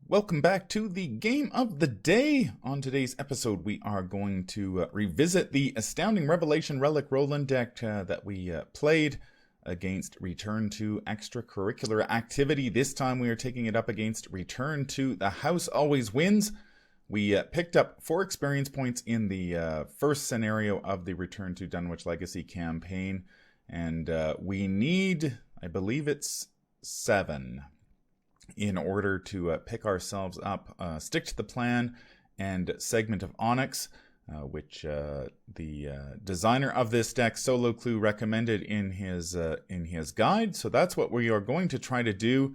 Welcome back to the game of the day. On today's episode, we are going to revisit the Astounding Revelation Relic Roland deck that we played against Return to Extracurricular Activity. This time we are taking it up against Return to The House Always Wins. We picked up 4 experience points in the first scenario of the Return to Dunwich Legacy campaign, and we need, I believe it's 7. In order to pick ourselves up, Stick to the Plan and Segment of Onyx, which the designer of this deck, Solo Clue, recommended in his guide. So that's what we are going to try to do.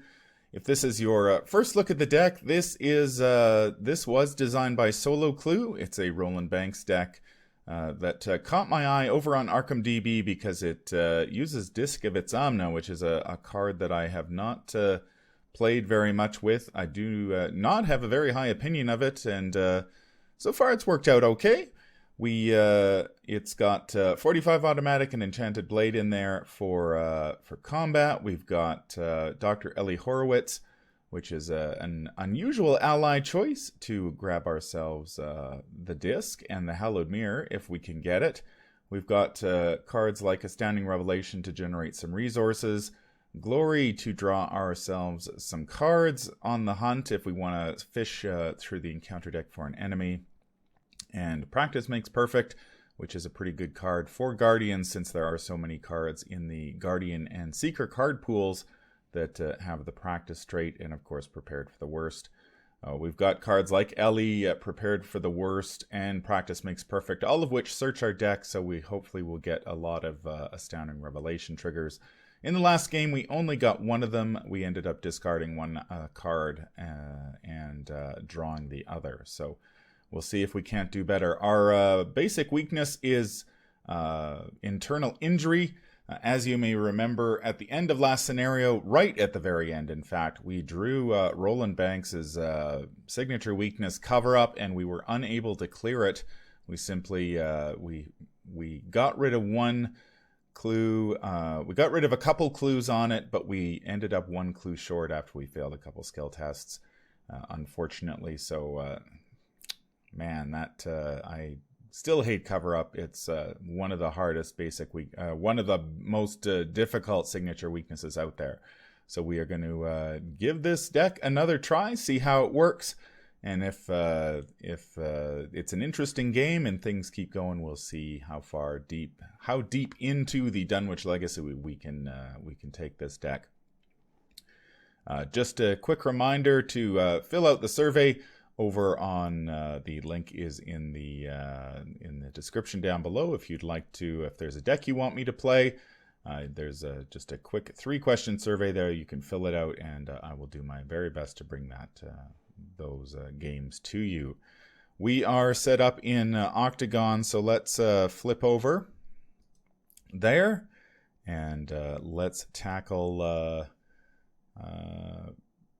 If this is your first look at the deck, this was designed by Solo Clue. It's a Roland Banks deck that caught my eye over on Arkham DB because it uses Disc of Its Omna, which is a card that I have not played very much with. I do not have a very high opinion of it, and so far it's worked out okay. It's got 45 automatic and Enchanted Blade in there for combat. We've got Dr. Ellie Horowitz, which is an unusual ally choice to grab ourselves the Disc and the Hallowed Mirror if we can get it. We've got cards like Astounding Revelation to generate some resources, Glory to draw ourselves some cards on the hunt if we want to fish through the encounter deck for an enemy, and Practice Makes Perfect, which is a pretty good card for Guardians since there are so many cards in the Guardian and Seeker card pools that have the Practice trait, and of course Prepared for the Worst. We've got cards like Ellie, Prepared for the Worst, and Practice Makes Perfect, all of which search our deck, so we hopefully will get a lot of Astounding Revelation triggers. In the last game, we only got one of them. We ended up discarding one card and drawing the other. So we'll see if we can't do better. Our basic weakness is internal injury. As you may remember, at the end of last scenario, right at the very end, in fact, we drew Roland Banks' signature weakness Cover-Up, and we were unable to clear it. We simply we got rid of one clue. We got rid of a couple clues on it, but we ended up one clue short after we failed a couple skill tests, unfortunately. So, man, that I still hate Cover-Up. It's one of the hardest one of the most difficult signature weaknesses out there. So we are going to give this deck another try, see how it works. And if it's an interesting game and things keep going, we'll see how deep into the Dunwich Legacy we can take this deck. Just a quick reminder to fill out the survey over on the link is in the description down below. If you'd like to, if there's a deck you want me to play, there's just a quick 3-question survey there. You can fill it out, and I will do my very best to bring those games to you. We are set up in Octagon, so let's flip over there and let's tackle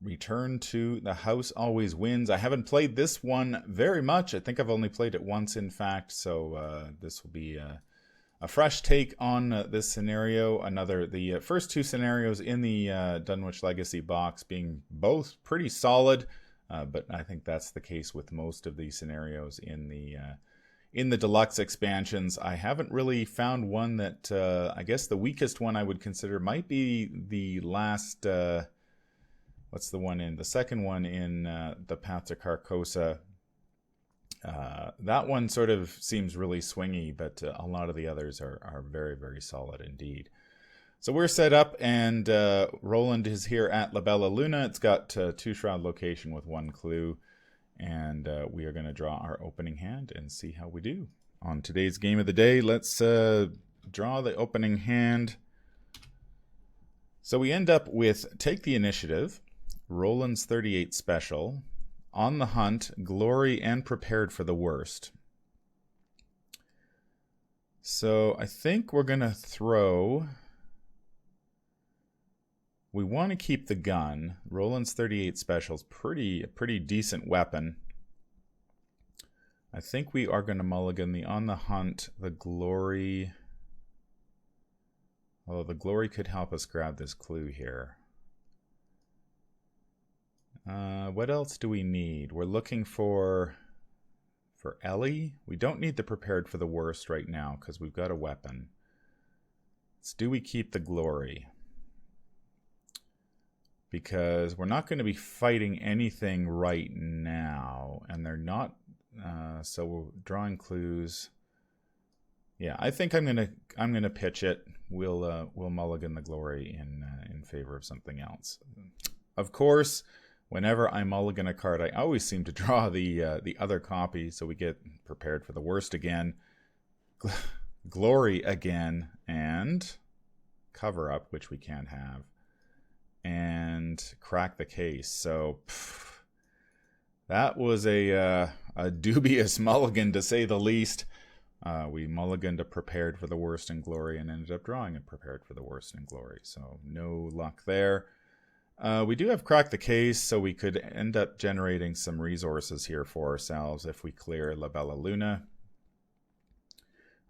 Return to the House Always Wins. I haven't played this one very much. I think I've only played it once, in fact, so this will be a fresh take on this scenario. The first 2 scenarios in the Dunwich Legacy box being both pretty solid. But I think that's the case with most of these scenarios in the deluxe expansions. I haven't really found one that I guess the weakest one I would consider might be the last. What's the second one in the Path to Carcosa? That one sort of seems really swingy, but a lot of the others are very, very solid indeed. So we're set up, and Roland is here at La Bella Luna. It's got 2 Shroud location with 1 clue, and we are going to draw our opening hand and see how we do. On today's game of the day, let's draw the opening hand. So we end up with Take the Initiative, Roland's 38 Special, On the Hunt, Glory, and Prepared for the Worst. So I think we're going to throw... We want to keep the gun. Roland's 38 Special is a pretty decent weapon. I think we are going to mulligan the On the Hunt, the Glory. Although the Glory could help us grab this clue here. What else do we need? We're looking for Ellie. We don't need the prepared for the worst right now because we've got a weapon. Do we keep the glory? Because we're not going to be fighting anything right now, and they're not. So we're drawing clues. Yeah, I think I'm gonna pitch it. We'll mulligan the glory in favor of something else. Of course, whenever I mulligan a card, I always seem to draw the other copy, so we get prepared for the worst again, glory again, and cover up, which we can't have, and crack the case. So that was a dubious mulligan, to say the least. We mulliganed a prepared for the worst in glory and ended up drawing a prepared for the worst in glory. So no luck there. We do have crack the case, so we could end up generating some resources here for ourselves if we clear La Bella Luna.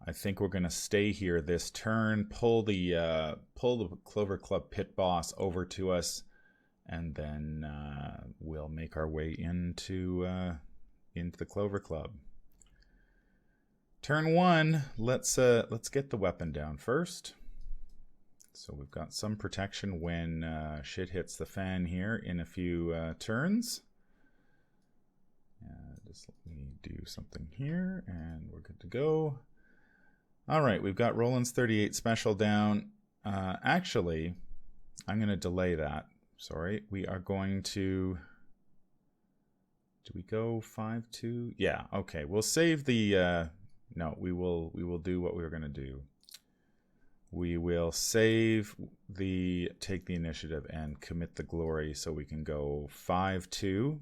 I think we're going to stay here this turn, pull the Clover Club pit boss over to us, and then we'll make our way into the Clover Club. Turn 1, let's get the weapon down first. So we've got some protection when shit hits the fan here in a few turns. Just let me do something here, and we're good to go. All right, we've got Roland's 38 special down. Actually, I'm going to delay that. Sorry, we are going to... Do we go 5-2? Yeah, okay. We'll save the... No, we will do what we were going to do. We will take the initiative and commit the glory so we can go 5-2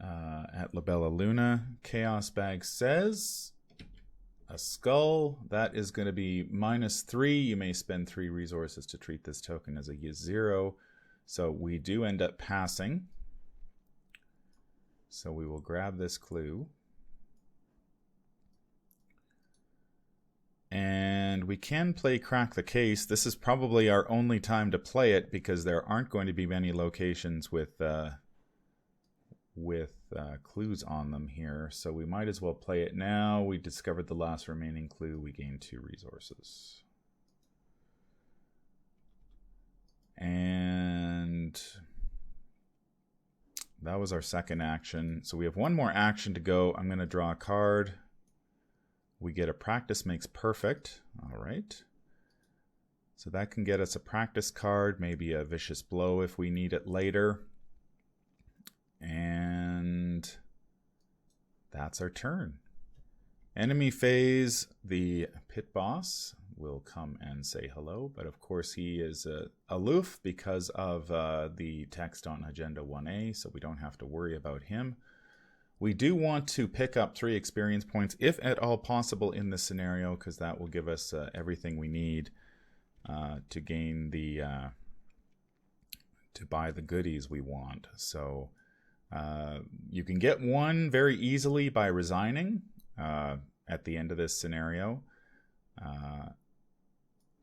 at La Bella Luna. Chaos Bag says a skull. That is going to be -3. You may spend 3 resources to treat this token as a 0. So we do end up passing. So we will grab this clue. And we can play Crack the Case. This is probably our only time to play it because there aren't going to be many locations with clues on them here. So we might as well play it now. We discovered the last remaining clue. We gained 2 resources. And that was our second action. So we have one more action to go. I'm going to draw a card. We get a practice makes perfect. All right. So that can get us a practice card, maybe a vicious blow if we need it later. And that's our turn. Enemy phase, the pit boss will come and say hello, but of course he is aloof because of the text on Agenda 1A, so we don't have to worry about him. We do want to pick up 3 experience points, if at all possible in this scenario, because that will give us everything we need to gain the to buy the goodies we want. So you can get 1 very easily by resigning at the end of this scenario.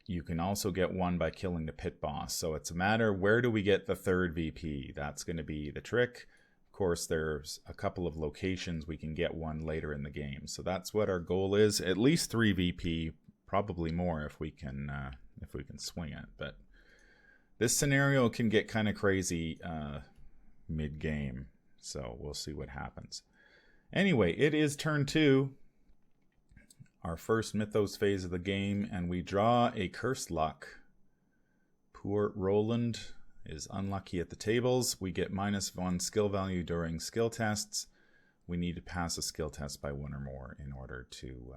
You can also get 1 by killing the pit boss. So it's a matter, where do we get the 3rd VP? That's going to be the trick. Of course, there's a couple of locations we can get 1 later in the game. So that's what our goal is. At least 3 VP, probably more if we can swing it. But this scenario can get kind of crazy mid-game. So we'll see what happens. Anyway, it is turn 2. Our first Mythos phase of the game, and we draw a Cursed Luck. Poor Roland is unlucky at the tables. We get -1 skill value during skill tests. We need to pass a skill test by 1 or more in order to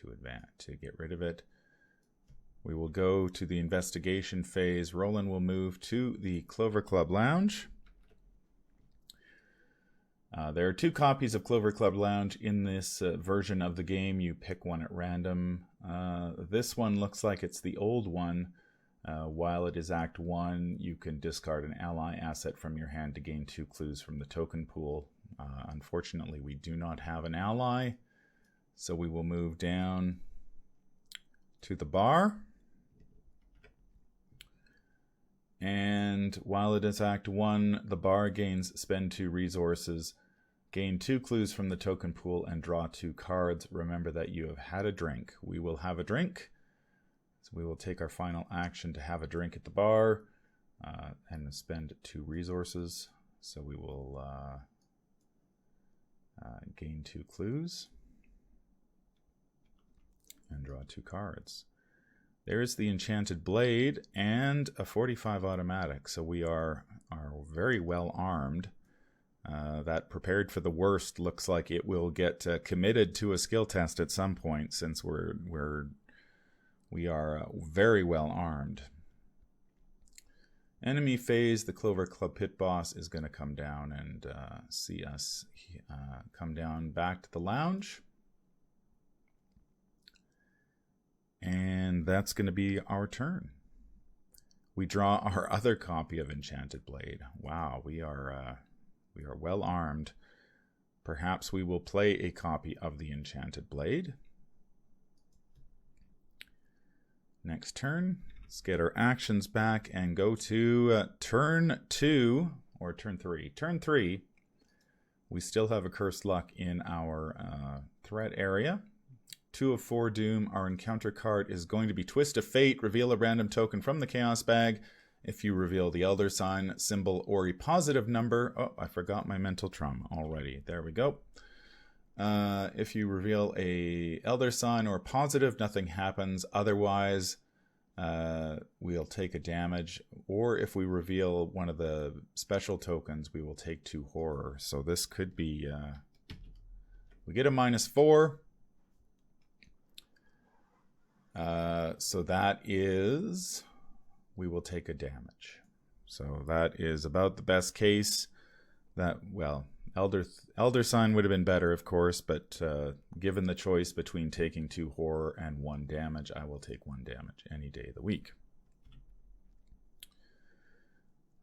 advance, to get rid of it. We will go to the investigation phase. Roland will move to the Clover Club Lounge. There are 2 copies of Clover Club Lounge in this version of the game. You pick 1 at random. This one looks like it's the old one. While it is Act 1, you can discard an ally asset from your hand to gain 2 clues from the token pool. Unfortunately, we do not have an ally, so we will move down to the bar. And And while it is Act 1, the bar gains spend 2 resources, gain 2 clues from the token pool, and draw 2 cards. Remember that you have had a drink. We will have a drink. So we will take our final action to have a drink at the bar and spend 2 resources. So we will gain 2 clues and draw 2 cards. There's the Enchanted Blade and a 45 automatic, so we are very well armed. That Prepared for the Worst looks like it will get committed to a skill test at some point, since we are very well armed. Enemy phase, the Clover Club pit boss is going to come down and see us come down back to the lounge. And that's going to be our turn. We draw our other copy of Enchanted Blade. Wow, we are well armed. Perhaps we will play a copy of the Enchanted Blade. Next turn, let's get our actions back and go to turn 2 or turn 3. Turn 3, we still have a Cursed Luck in our threat area. 2 of 4 Doom. Our encounter card is going to be Twist of Fate. Reveal a random token from the Chaos Bag. If you reveal the Elder Sign, symbol, or a positive number... Oh, I forgot my mental trauma already. There we go. If you reveal a Elder Sign or positive, nothing happens. Otherwise, we'll take a damage. Or if we reveal one of the special tokens, we will take 2 horror. So this could be... we get a -4. So that is, we will take a damage. So that is about the best case. That, well, Elder Sign would have been better, of course, but given the choice between taking 2 horror and 1 damage, I will take 1 damage any day of the week.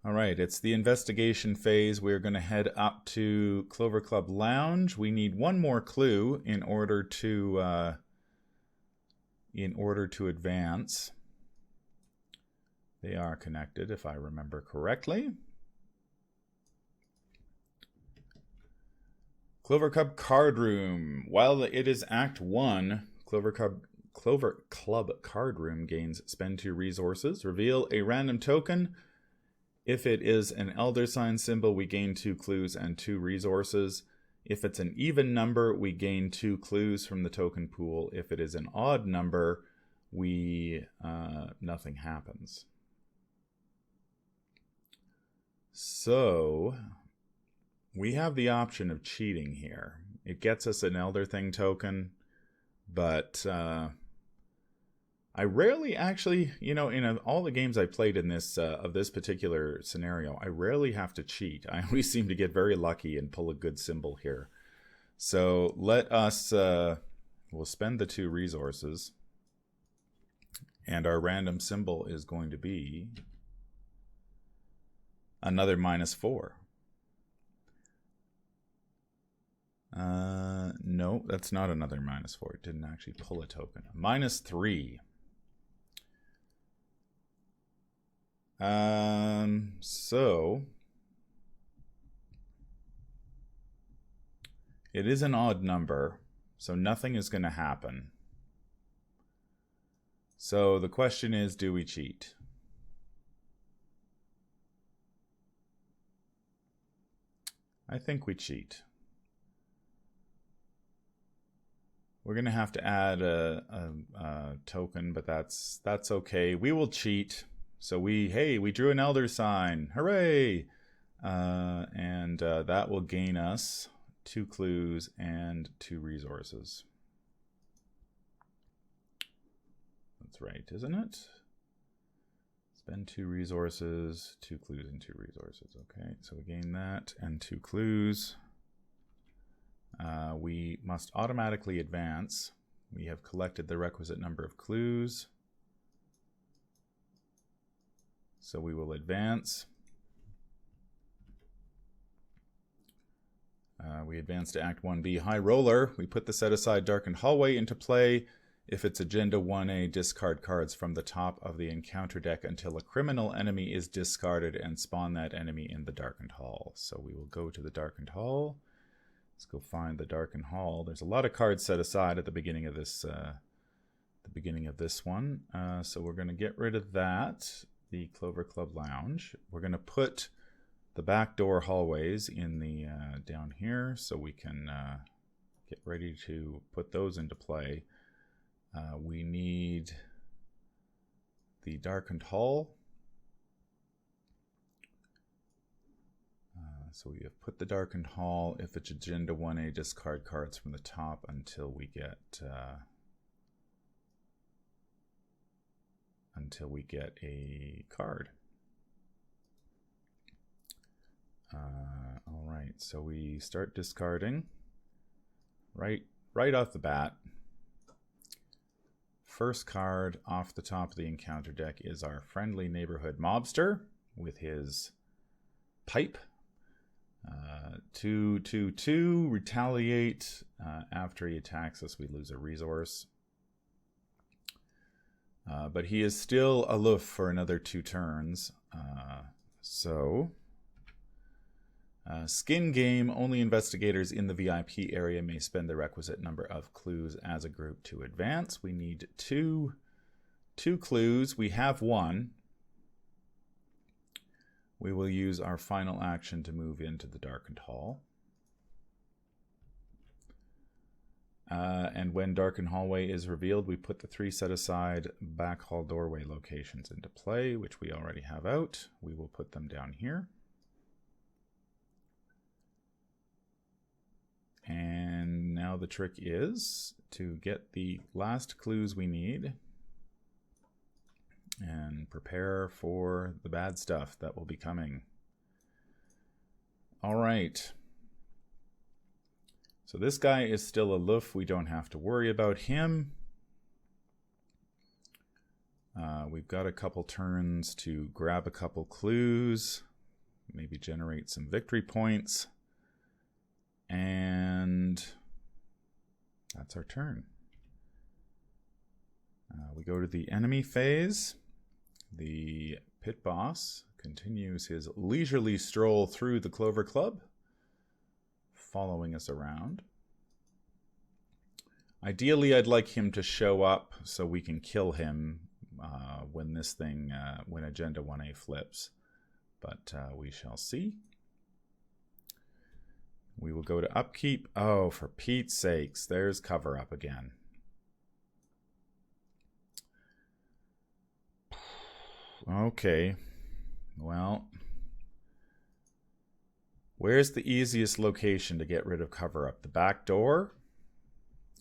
All right, it's the investigation phase. We're going to head up to Clover Club Lounge. We need 1 more clue in order to advance. They are connected, if I remember correctly. Clover Club Card Room. While it is Act 1, Clover Club Card Room gains spend 2 resources. Reveal a random token. If it is an Elder Sign symbol, we gain 2 clues and 2 resources. If it's an even number, we gain 2 clues from the token pool. If it is an odd number, nothing happens. So we have the option of cheating here. It gets us an Elder Thing token, but I rarely actually, in all the games I played in this of this particular scenario, I rarely have to cheat. I always seem to get very lucky and pull a good symbol here. So let us, we'll spend the 2 resources, and our random symbol is going to be another -4. No, that's not another -4. It didn't actually pull a token. -3. So it is an odd number, so nothing is going to happen. So the question is, do we cheat? I think we cheat. We're going to have to add a token, but that's okay. We will cheat. So we drew an Elder Sign. Hooray! And that will gain us 2 clues and 2 resources. That's right, isn't it? Spend 2 resources, 2 clues and 2 resources. Okay, so we gain that and 2 clues. We must automatically advance. We have collected the requisite number of clues. So we will advance. We advance to Act 1B, High Roller. We put the set-aside Darkened Hallway into play. If it's Agenda 1A, discard cards from the top of the encounter deck until a criminal enemy is discarded and spawn that enemy in the Darkened Hall. So we will go to the Darkened Hall. Let's go find the Darkened Hall. There's a lot of cards set aside at the beginning of this one. So we're going to get rid of that, the Clover Club Lounge. We're going to put the backdoor hallways in the down here so we can get ready to put those into play. We need the Darkened Hall. So we have put the Darkened Hall. If it's Agenda 1A, discard cards from the top until we get a card. All right, so we start discarding right off the bat. First card off the top of the encounter deck is our friendly neighborhood mobster with his pipe. 2/2/2, retaliate. After he attacks us, we lose a resource. But he is still aloof for another 2 turns. Skin game, only investigators in the VIP area may spend the requisite number of clues as a group to advance. We need two clues. We have 1. We will use our final action to move into the Darkened Hall. And when Darkened Hallway is revealed, we put the 3 set-aside back hall doorway locations into play, which we already have out. We will put them down here. And now the trick is to get the last clues we need and prepare for the bad stuff that will be coming. All right. So this guy is still aloof. We don't have to worry about him. We've got a couple turns to grab a couple clues, maybe generate some victory points. And that's our turn. We go to the enemy phase. The pit boss continues his leisurely stroll through the Clover Club, following us around. Ideally, I'd like him to show up so we can kill him when when Agenda 1A flips. But we shall see. We will go to upkeep. Oh, for Pete's sakes, there's cover up again. Okay, well, where's the easiest location to get rid of cover up? The back door?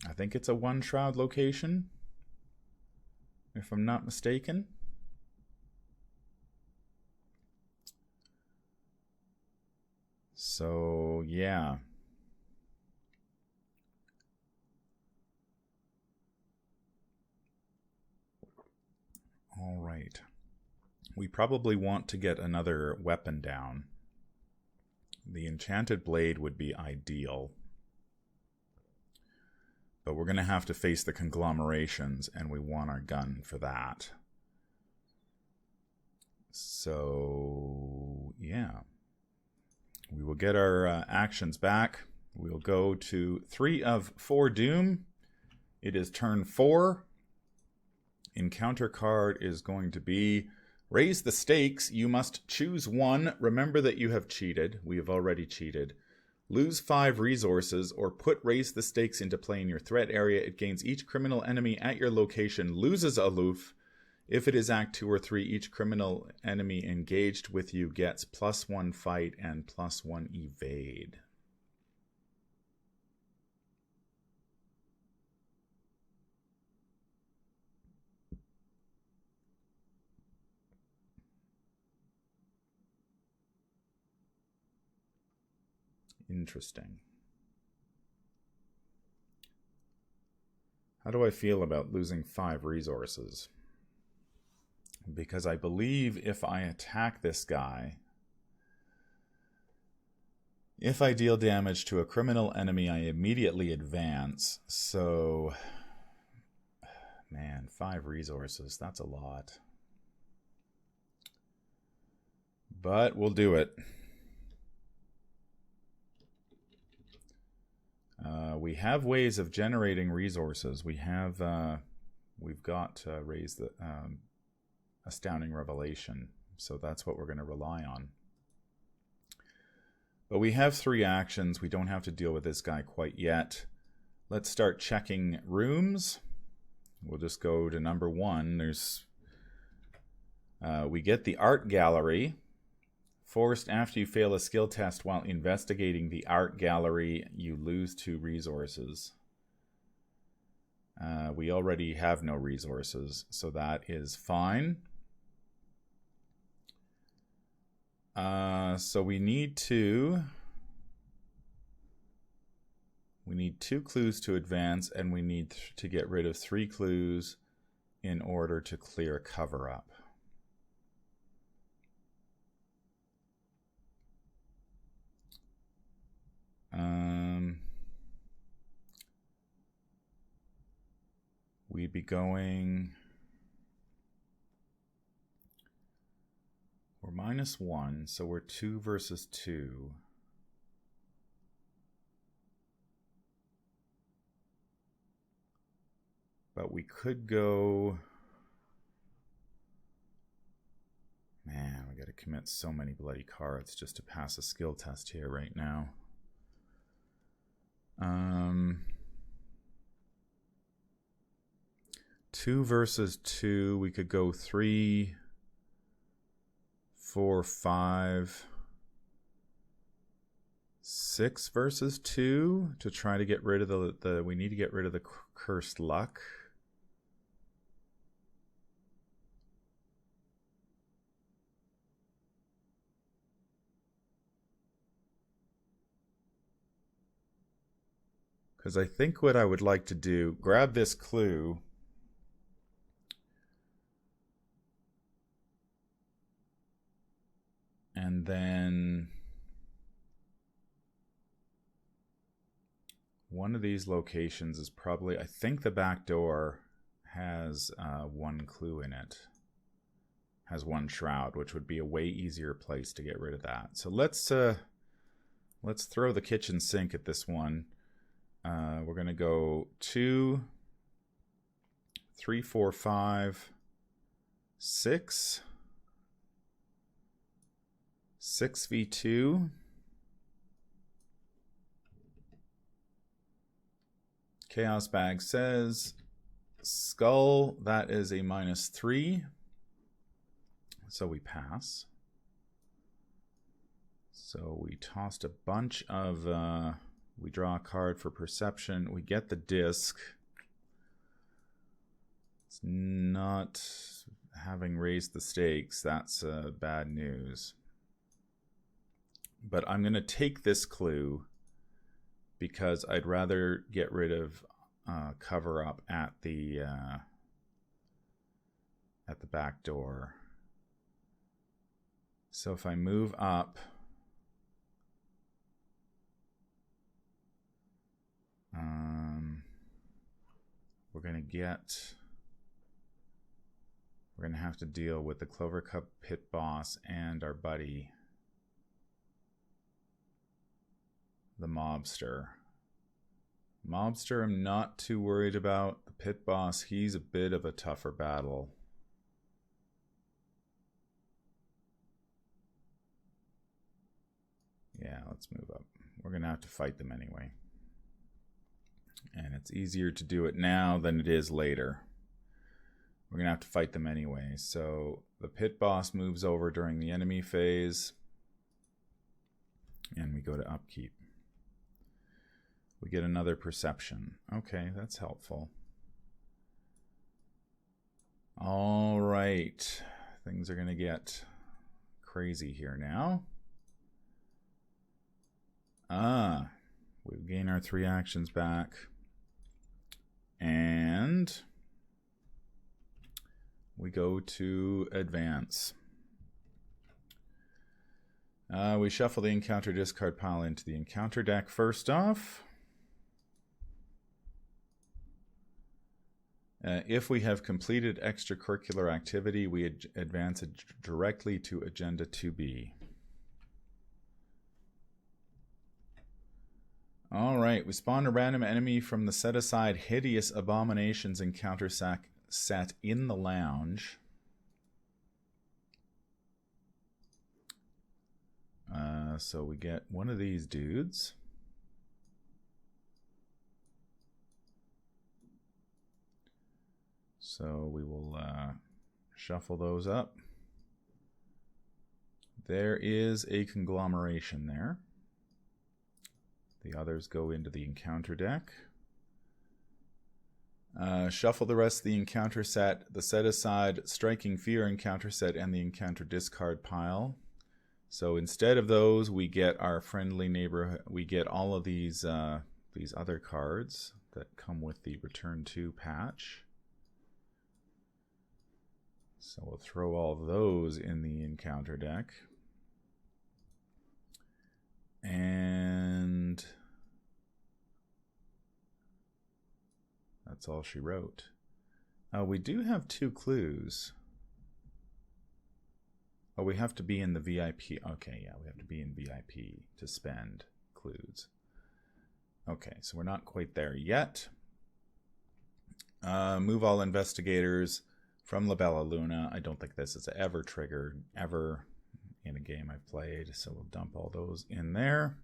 I think it's a 1 shroud location, if I'm not mistaken. So, yeah. All right. We probably want to get another weapon down. The enchanted blade would be ideal. But we're going to have to face the conglomerations, and we want our gun for that. So, yeah. We will get our actions back. We'll go to 3 of 4 Doom. It is turn 4. Encounter card is going to be raise the stakes. You must choose 1. Remember that you have cheated. We have already cheated. Lose 5 resources or put raise the stakes into play in your threat area. It gains each criminal enemy at your location loses aloof. If it is Act 2 or 3, each criminal enemy engaged with you gets +1 fight and +1 evade. Interesting. How do I feel about losing 5 resources? Because I believe if I attack this guy, if I deal damage to a criminal enemy, I immediately advance. So Man, 5 resources. That's a lot. But we'll do it. We have ways of generating resources. We've got raise the astounding revelation, so that's what we're going to rely on. But we have 3 actions. We don't have to deal with this guy quite yet. Let's start checking rooms. We'll just go to number 1. We get the art gallery. Forced after you fail a skill test while investigating the art gallery, you lose 2 resources. We already have no resources, so that is fine. So we need 2 clues to advance, and we need to get rid of 3 clues in order to clear cover-up. We'd be going... We're -1, so we're 2 versus 2. But we could go... Man, we gotta commit so many bloody cards just to pass a skill test here right now. 2 versus 2, we could go 3, 4, 5, 6 versus 2 to try to get rid of the we need to get rid of the cursed luck. Because I think what I would like to do, grab this clue. And then one of these locations is probably, I think the back door has 1 clue in it. Has 1 shroud, which would be a way easier place to get rid of that. So let's throw the kitchen sink at this one. We're going to go 2, 3, 4, 5, 6. 6v2. Chaos Bag says skull, that is a -3. So we pass. So we tossed a bunch of, we draw a card for perception. We get the disc. It's not having raised the stakes. That's bad news. But I'm going to take this clue because I'd rather get rid of cover up at the back door. So if I move up, we're going to have to deal with the Clover Cup pit boss and our buddy, the mobster. Mobster I'm not too worried about. The pit boss, he's a bit of a tougher battle. Yeah, let's move up. We're going to have to fight them anyway. And it's easier to do it now than it is later. We're going to have to fight them anyway. So the pit boss moves over during the enemy phase. And we go to upkeep. We get another perception. Okay, that's helpful. All right. Things are going to get crazy here now. We gain our 3 actions back. And we go to advance. We shuffle the encounter discard pile into the encounter deck first off. If we have completed extracurricular activity, we advance it directly to Agenda 2B. Alright, we spawned a random enemy from the set-aside Hideous Abominations encounter set in the lounge. So we get one of these dudes. So we will shuffle those up. There is a conglomeration there. The others go into the encounter deck. Shuffle the rest of the encounter set, the set-aside Striking Fear encounter set, and the encounter discard pile. So instead of those, we get our friendly neighborhood. We get all of these other cards that come with the Return to patch. So we'll throw all of those in the encounter deck. And that's all she wrote. We do have 2 clues. Oh, we have to be in the VIP. Okay, yeah, we have to be in VIP to spend clues. Okay, so we're not quite there yet. Move all investigators from La Bella Luna. I don't think this is ever triggered, ever in a game I've played, so we'll dump all those in there.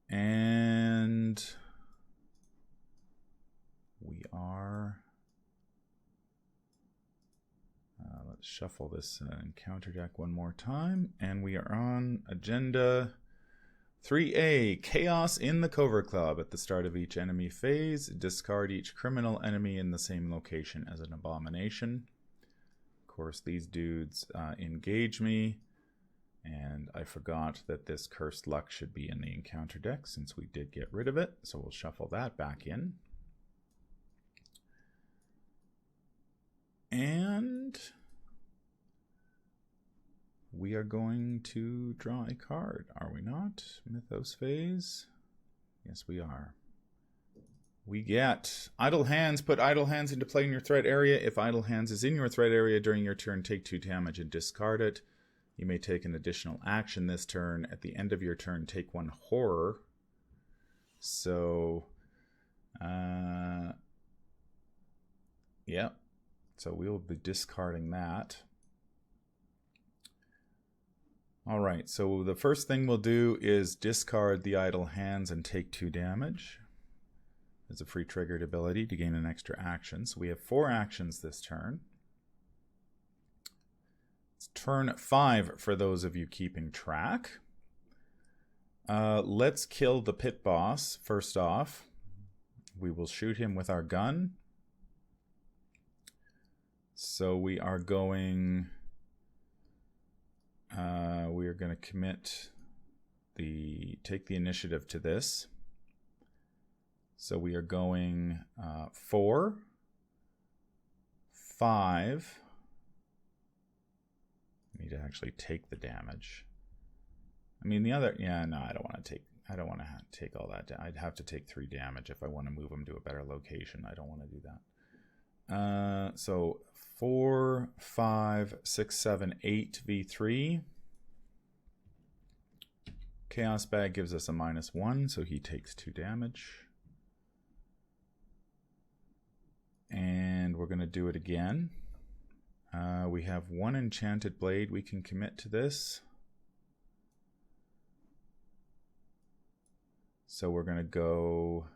And we are... let's shuffle this encounter deck one more time, and we are on Agenda 3A, Chaos in the Covert Club. At the start of each enemy phase, discard each criminal enemy in the same location as an abomination. Of course, these dudes engage me, and I forgot that this Cursed Luck should be in the encounter deck since we did get rid of it, so we'll shuffle that back in. And we are going to draw a card, are we not? Mythos Phase? Yes, we are. We get Idle Hands. Put Idle Hands into play in your threat area. If Idle Hands is in your threat area during your turn, take 2 damage and discard it. You may take an additional action this turn. At the end of your turn, take 1 horror. So, yeah. So we will be discarding that. Alright, so the first thing we'll do is discard the Idle Hands and take 2 damage. It's a free triggered ability to gain an extra action. So we have 4 actions this turn. It's turn 5 for those of you keeping track. Let's kill the pit boss first off. We will shoot him with our gun. So we are going... we are going to take the initiative to this. So we are going 4, 5. I need to actually take the damage. I mean the other, yeah, no, I don't want to take all that. I'd have to take 3 damage if I want to move him to a better location. I don't want to do that. So 4, 5, 6, 7, 8 V3. Chaos Bag gives us a -1, so he takes 2 damage. And we're going to do it again. We have 1 Enchanted Blade we can commit to this. So we're going to go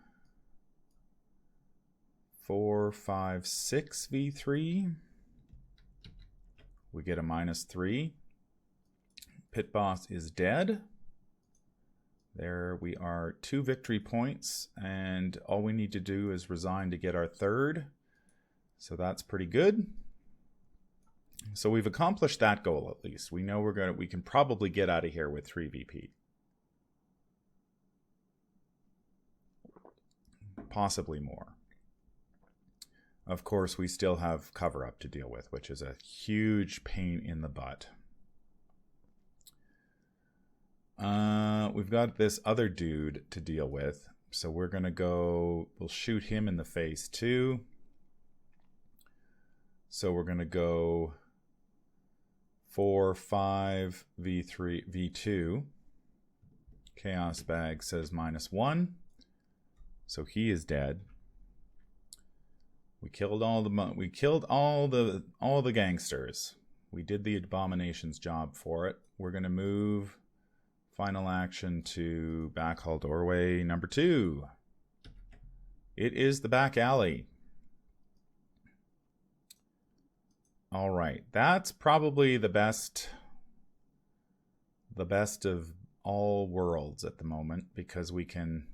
4, 5, 6 V3. We get a -3. Pit Boss is dead. There we are, 2 victory points, and all we need to do is resign to get our 3rd. So that's pretty good. So we've accomplished that goal at least. We know we can probably get out of here with 3 VP. Possibly more. Of course, we still have cover up to deal with, which is a huge pain in the butt. We've got this other dude to deal with, so we're gonna go. We'll shoot him in the face too. So we're going to go 4, 5, V3, V2. Chaos Bag says -1. So he is dead. We killed all the gangsters. We did the abomination's job for it. We're going to move final action to back hall doorway number 2. It is the back alley. All right, that's probably the best of all worlds at the moment, because we can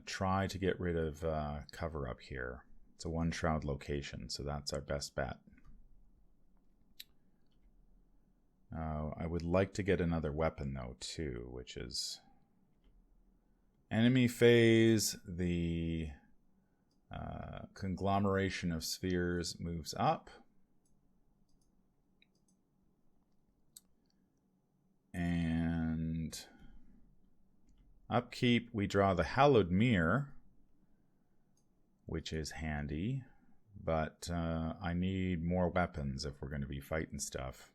try to get rid of cover up here. It's a 1 shroud location, so that's our best bet. I would like to get another weapon though too, which is enemy phase. The conglomeration of spheres moves up. And upkeep, we draw the Hallowed Mirror, which is handy, but I need more weapons if we're going to be fighting stuff.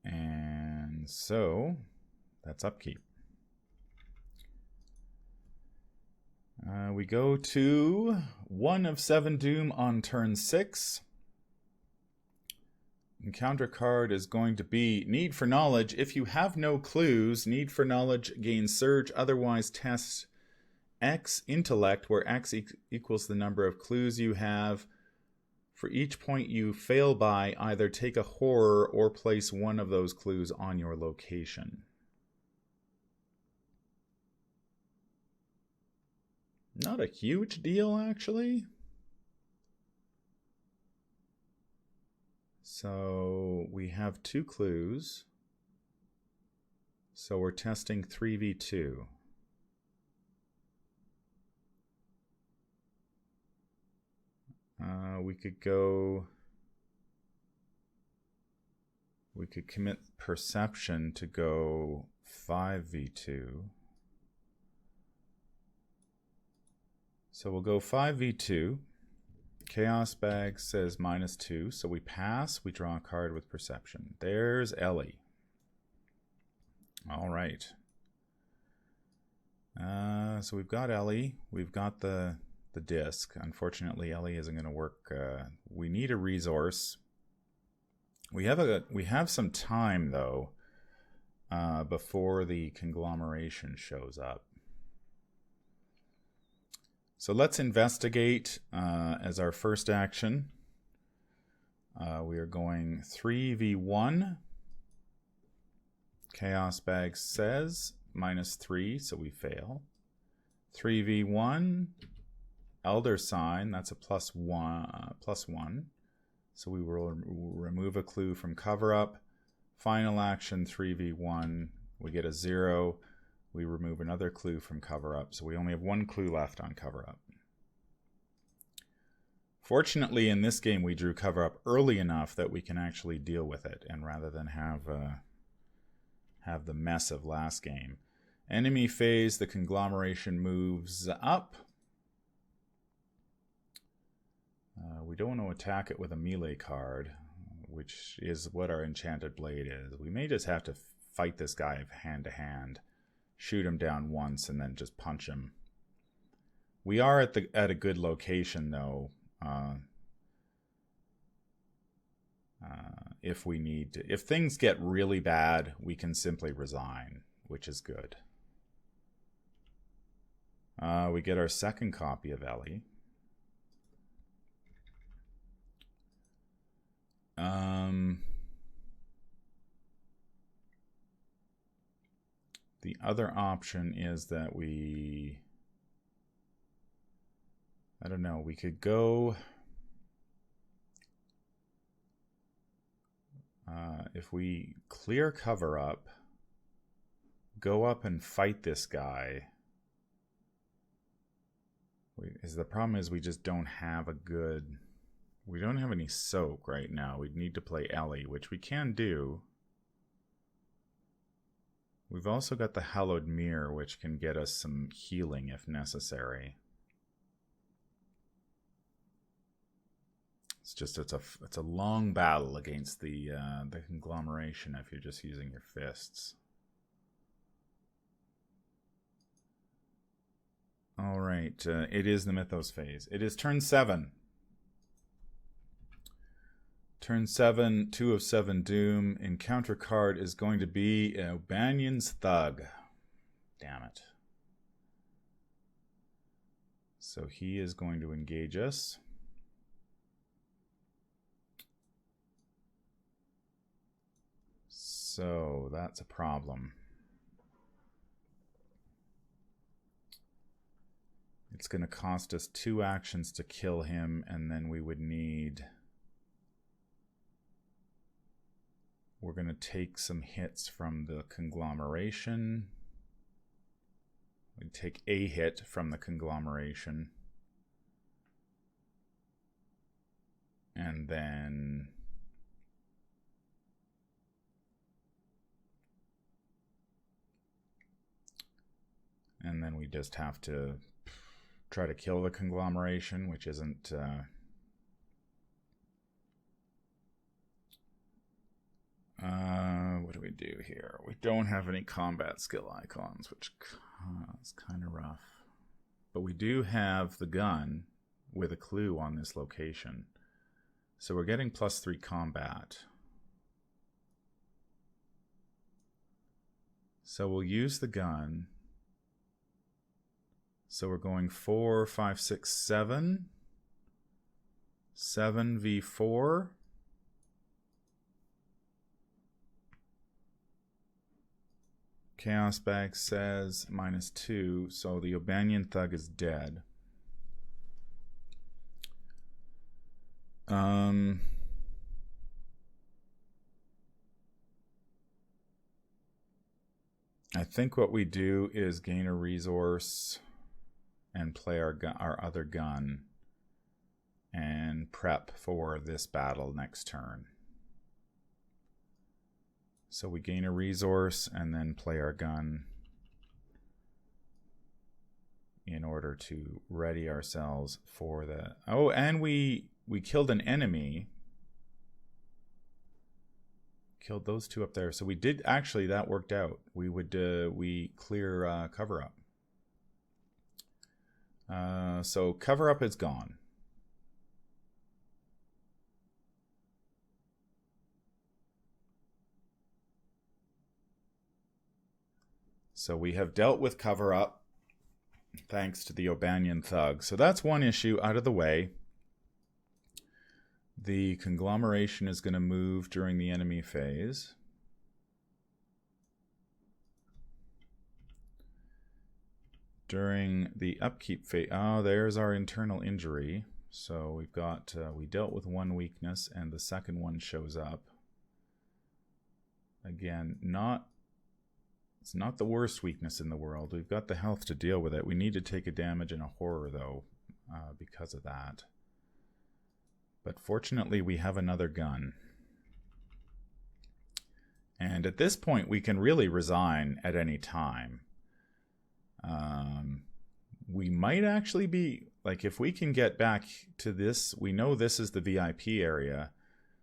And so that's upkeep. We go to 1 of 7 doom on turn 6. Encounter card is going to be Need for Knowledge. If you have no clues, Need for Knowledge gains Surge, otherwise test X Intellect, where X equals the number of clues you have. For each point you fail by, either take a horror or place one of those clues on your location. Not a huge deal, actually. So we have 2 clues. So we're testing 3v2. We could commit perception to go 5v2. So we'll go 5v2. Chaos Bag says -2, so we pass. We draw a card with perception. There's Ellie. All right. So we've got Ellie. We've got the disc. Unfortunately, Ellie isn't going to work. We need a resource. We have some time though before the conglomeration shows up. So let's investigate as our first action. We are going 3v1. Chaos Bag says -3, so we fail. 3v1. Elder Sign, that's a +1. So we will remove a clue from cover up. Final action 3v1. We get a 0. We remove another clue from cover up. So we only have 1 clue left on cover up. Fortunately, in this game, we drew cover up early enough that we can actually deal with it, and rather than have the mess of last game. Enemy phase, the conglomeration moves up. We don't want to attack it with a melee card, which is what our Enchanted Blade is. We may just have to fight this guy hand to hand, shoot him down once, and then just punch him. We are at a good location though. If we need to, if things get really bad, we can simply resign, which is good. We get our second copy of Ellie. The other option is that we could go if we clear cover up, go up and fight this guy. The problem is we just don't have we don't have any soak right now. We'd need to play Ellie, which we can do. We've also got the Hallowed Mirror, which can get us some healing if necessary. It's just it's a long battle against the conglomeration if you're just using your fists. All right, it is the Mythos phase. It is turn 7. Turn 7, 2 of 7 Doom. Encounter card is going to be Banyan's Thug. Damn it. So he is going to engage us. So that's a problem. It's going to cost us 2 actions to kill him, and then we would need... We're going to take some hits from the conglomeration. We take a hit from the conglomeration. And then... we just have to try to kill the conglomeration, which isn't... what do we do here? We don't have any combat skill icons, which is kind of rough. But we do have the gun with a clue on this location. So we're getting +3 combat. So we'll use the gun. So we're going 4, 5, 6, 7. 7v4. Chaos Bag says -2, so the Banyan Thug is dead. I think what we do is gain a resource and play our other gun and prep for this battle next turn. So we gain a resource and then play our gun in order to ready ourselves for the... Oh, and we killed an enemy. Killed those 2 up there. So we did... Actually, that worked out. We clear cover up. So cover up is gone. So we have dealt with cover up thanks to the O'Banion Thug. So that's one issue out of the way. The conglomeration is going to move during the enemy phase. During the upkeep phase, oh, there's our internal injury. So we've got, we dealt with one weakness and the second one shows up. Again, it's not the worst weakness in the world. We've got the health to deal with it. We need to take a damage and a horror, though, because of that. But fortunately, we have another gun. And at this point, we can really resign at any time. We might actually be... Like, if we can get back to this, we know this is the VIP area.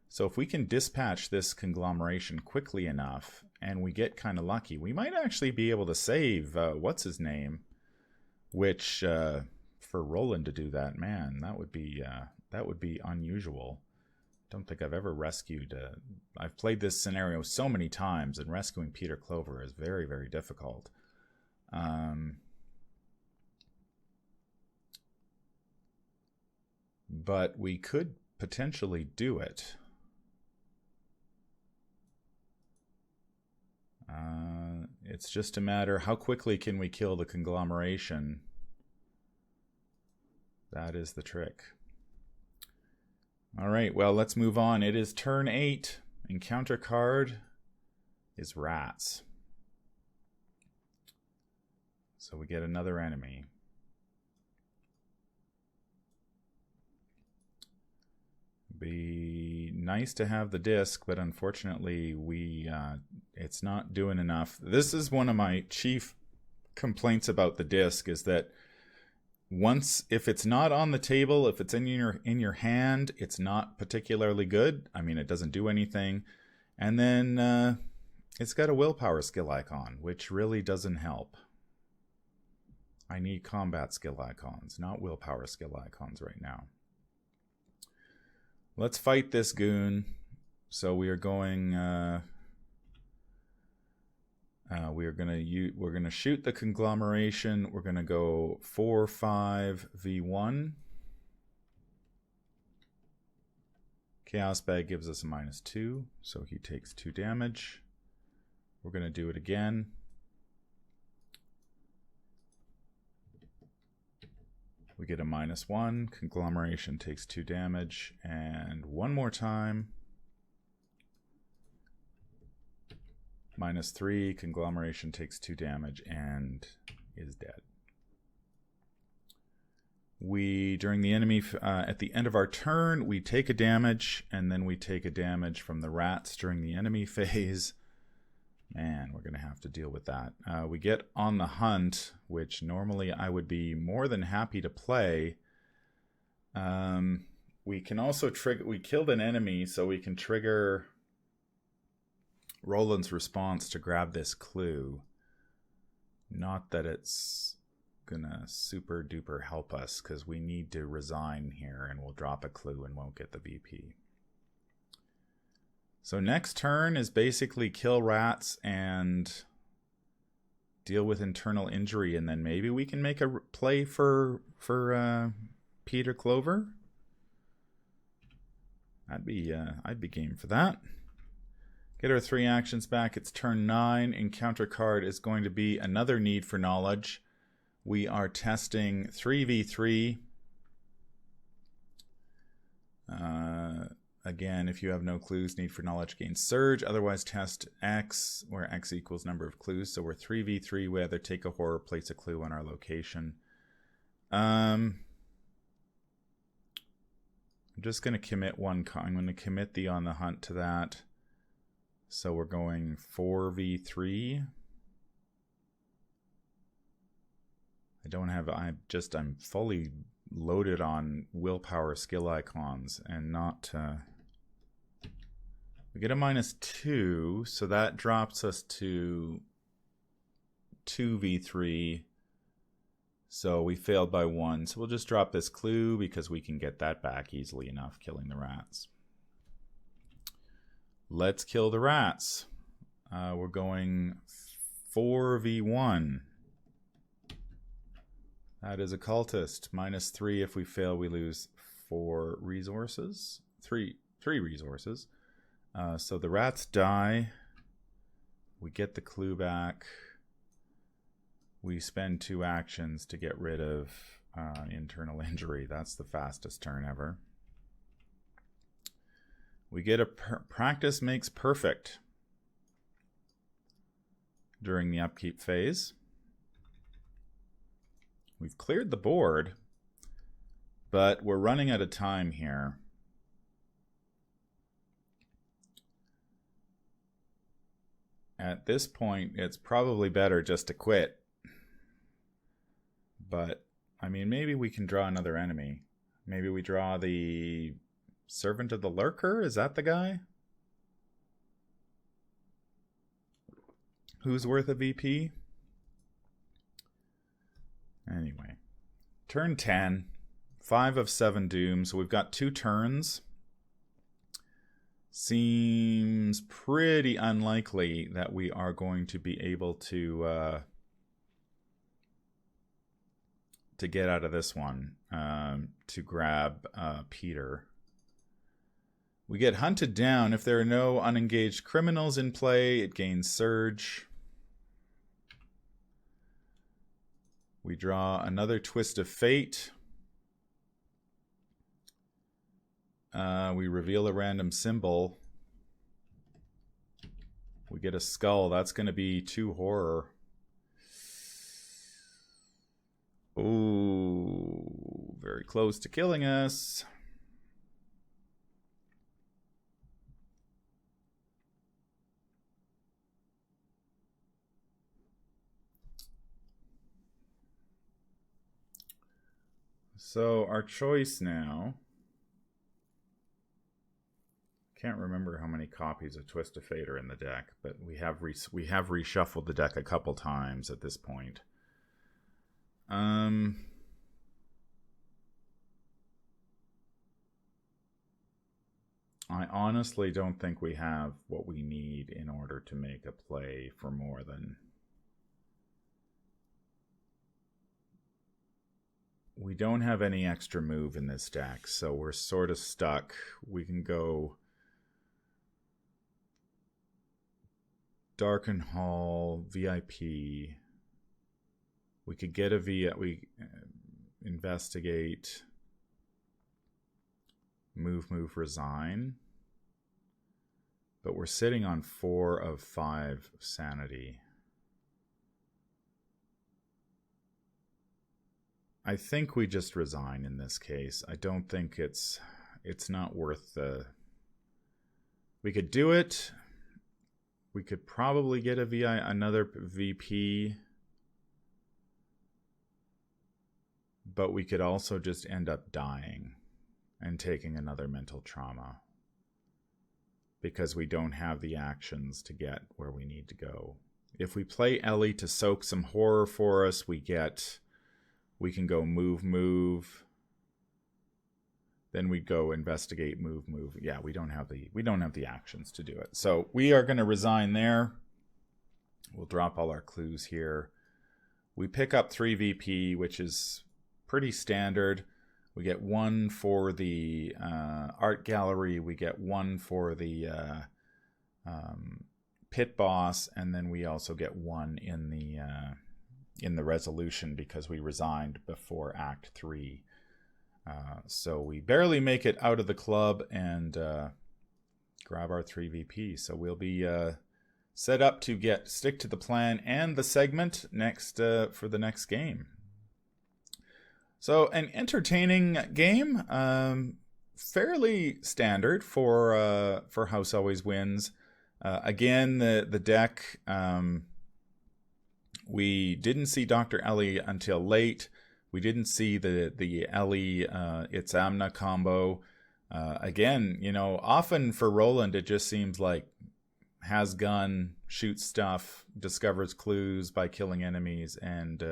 So if we can dispatch this conglomeration quickly enough and we get kind of lucky, we might actually be able to save what's his name, which for Roland to do that, man, that would be unusual. Don't think I've ever rescued. I've played this scenario so many times, and rescuing Peter Clover is very, very difficult. But we could potentially do it. It's just a matter, how quickly can we kill the conglomeration? That is the trick. All right, well, let's move on. It is turn 8. Encounter card is rats. So we get another enemy. Be nice to have the disc, but unfortunately it's not doing enough. This is one of my chief complaints about the disc, is that if it's not on the table, if it's in your hand, it's not particularly good. I mean, it doesn't do anything. And then it's got a willpower skill icon, which really doesn't help. I need combat skill icons, not willpower skill icons right now. Let's fight this goon. So we are going. We're gonna shoot the conglomeration. We're gonna go 4-5v1. Chaos Bag gives us a -2, so he takes 2 damage. We're gonna do it again. We get a -1. Conglomeration takes 2 damage. And one more time. -3. Conglomeration takes 2 damage and is dead. During the enemy, at the end of our turn, we take a damage, and then we take a damage from the rats during the enemy phase. Man, we're going to have to deal with that. We get on the hunt, which normally I would be more than happy to play. We can also trigger... We killed an enemy, so we can trigger Roland's response to grab this clue. Not that it's going to super duper help us, because we need to resign here, and we'll drop a clue and won't get the VP. So next turn is basically kill rats and deal with internal injury, and then maybe we can make a play for Peter Clover. I'd be game for that. Get our 3 actions back. It's turn 9. Encounter card is going to be another need for knowledge. We are testing 3v3. Again, if you have no clues, need for knowledge gains surge. Otherwise, test X, where X equals number of clues. So we're 3v3. We either take a horror, place a clue on our location. I'm just going to commit one. I'm going to commit the on the hunt to that. So we're going 4v3. I'm fully loaded on willpower skill icons and not... we get a -2, so that drops us to 2v3. So we failed by 1. So we'll just drop this clue because we can get that back easily enough, killing the rats. Let's kill the rats. We're going 4v1. That is a cultist. -3. If we fail, we lose 4 resources. 3 resources. So the rats die. We get the clue back. We spend 2 actions to get rid of internal injury. That's the fastest turn ever. We get a practice makes perfect during the upkeep phase. We've cleared the board, but we're running out of time here. At this point, it's probably better just to quit. But, I mean, maybe we can draw another enemy. Maybe we draw the Servant of the Lurker? Is that the guy? Who's worth a VP? Anyway. Turn 10. 5 of 7 dooms. So we've got 2 turns. Seems pretty unlikely that we are going to be able to get out of this one, to grab Peter. We get hunted down. If there are no unengaged criminals in play, it gains surge. We draw another Twist of Fate. We reveal a random symbol. We get a skull. That's going to be 2 horror. Ooh, very close to killing us. So our choice now... Can't remember how many copies of Twist of Fate are in the deck, but we have reshuffled the deck a couple times at this point. I honestly don't think we have what we need in order to make a play for more than... We don't have any extra move in this deck, so we're sort of stuck. We can go Darken Hall, VIP. We could get we investigate, move, resign. But we're sitting on 4 of 5 sanity. I think we just resign in this case. I don't think it's not worth the... We could do it. We could probably get another VP. But we could also just end up dying and taking another mental trauma. Because we don't have the actions to get where we need to go. If we play Ellie to soak some horror for us, we can go move. Then we go investigate, move. Yeah, we don't have the actions to do it. So we are going to resign there. We'll drop all our clues here. We pick up 3 VP, which is pretty standard. We get 1 for the art gallery. We get 1 for the pit boss, and then we also get 1 in the resolution because we resigned before Act 3. So we barely make it out of the club and grab our 3 VP. So we'll be set up to stick to the plan and the segment next for the next game. So an entertaining game, fairly standard for House Always Wins. Again, the deck, we didn't see Dr. Ellie until late. We didn't see the Ellie It's Amna combo. Again, often for Roland, it just seems like has gun, shoots stuff, discovers clues by killing enemies, and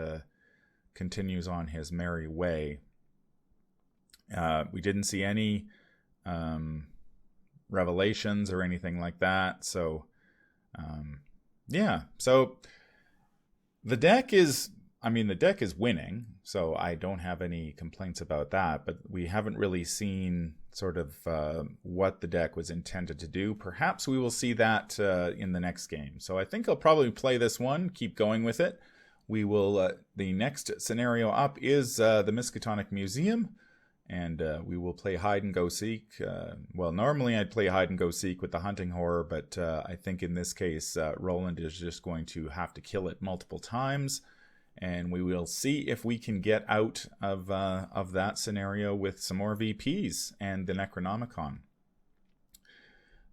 continues on his merry way. We didn't see any revelations or anything like that. So, yeah. So the deck is winning, so I don't have any complaints about that, but we haven't really seen sort of what the deck was intended to do. Perhaps we will see that in the next game. So I think I'll probably play this one, keep going with it. We will, the next scenario up is the Miskatonic Museum, and we will play hide and go seek. Well, normally I'd play hide and go seek with the hunting horror, but I think in this case, Roland is just going to have to kill it multiple times. And we will see if we can get out of that scenario with some more VPs and the Necronomicon.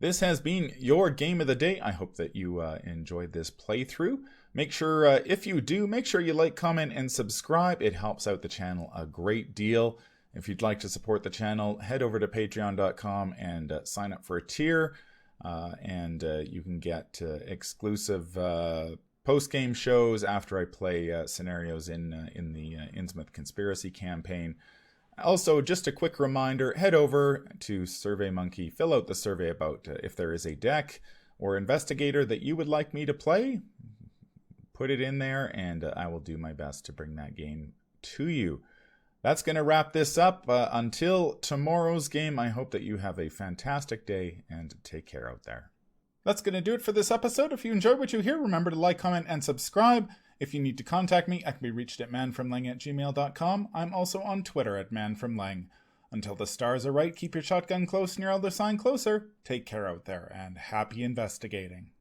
This has been your game of the day. I hope that you enjoyed this playthrough. Make sure, if you do, make sure you like, comment, and subscribe. It helps out the channel a great deal. If you'd like to support the channel, head over to patreon.com and sign up for a tier. And you can get exclusive post-game shows after I play scenarios in the Innsmouth Conspiracy campaign. Also, just a quick reminder, head over to SurveyMonkey, fill out the survey about if there is a deck or investigator that you would like me to play. Put it in there, and I will do my best to bring that game to you. That's going to wrap this up. Until tomorrow's game, I hope that you have a fantastic day, and take care out there. That's going to do it for this episode. If you enjoyed what you hear, remember to like, comment, and subscribe. If you need to contact me, I can be reached at manfromlang@gmail.com. I'm also on Twitter at manfromlang. Until the stars are right, keep your shotgun close and your elder sign closer. Take care out there, and happy investigating.